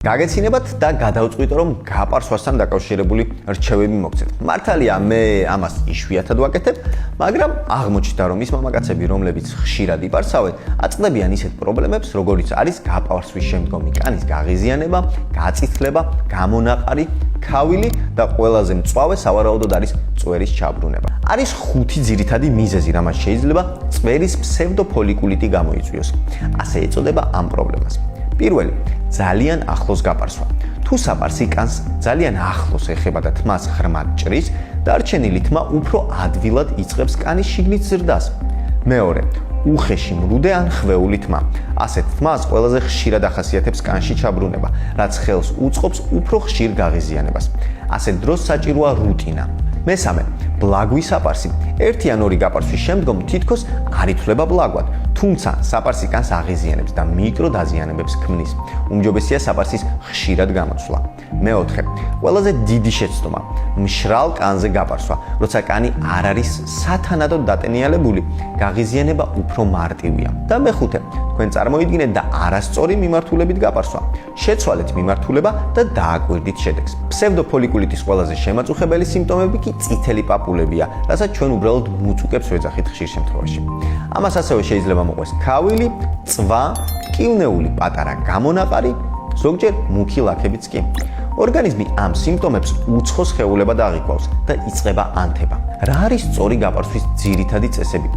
გაგეცინებათ და გადავწყვიტო რომ გაპარსვასთან დაკავშირებული რჩევები მოგცეთ. მართალია მე ამას იშვიათად ვაკეთებ, მაგრამ აღმოჩნდა რომ ის მამაკაცები, რომლებიც ხშირად იპარსავენ, აწყდებიან ისეთ პრობლემებს, როგორიც არის გაპარსვის შემდგომი კანის გაღიზიანება, გაწითლება, გამონაყარი, ქავილი და ყველაზე მწვავე სავარაუდოდ არის წვერის ჩაბრუნება. არის 5 ძირითადი მიზეზი, რამაც შეიძლება წვერის ფსევდოფოლიკულიტი გამოიწვიოს. ასე ეწოდება ამ პრობლემას. პირველი, ძალიან ახლოს გაპარსვა. თუ საპარსი კანს ძალიან ახლოს ეხება და თმას ღრმად ჭრის, დარჩენილი თმა უფრო ადვილად იწყებს კანის შიგნით ზრდას. მეორე, უხეში მრუდე ან ხვეული თმა. ასეთ თმას ყველაზე ხშირად ახასიათებს კანში ჩაბრუნება, რაც ხელს უწყობს უფრო ხშირ გაღიზიანებას. ასეთ დროს საჭიროა რუტინა. მესამე, ბლაგვი საპარსი. ერთი ან ორი გაპარსვის შემდგომ თითქოს არ ითვლება ბლაგვად, თუმცა საპარსი კანს აღიზიანებს და მიკრო დაზიანებებს ქმნის. უმჯობესია საპარსის ხშირად გამოცვლა. მეოთხე, ყველაზე დიდი შეცდომა, მშრალ კანზე გაპარსვა, როცა კანი არ არის სათანადოდ დატენიალებული, გაღიზიანება უფრო მარტივია. და მეხუთე, თქვენ წარმოიდგინეთ და არასწორი მიმართულებით გაპარსვა. შეცვალეთ მიმართულება და დააკვირდით შედეგს. ფსევდოფოლიკულიტის ყველაზე შემაწუხებელი სიმპტომები კი წითელი პაპულებია, რასაც ჩვენ უბრალოდ მუწუკებს ვეძახით ხშირ შემთხვევაში. ამას ასევე შეიძლება მოყვეს ქავილი, წვა, კილნეული პატარა გამონაყარი, ზოგჯერ მუქი ლაქებიც კი. ორგანიზმი ამ სიმპტომებს უცხო სხეულებად აღიქვავს და იწყება ანთება. რა არის სწორი გაპარსვის ძირითადი წესები?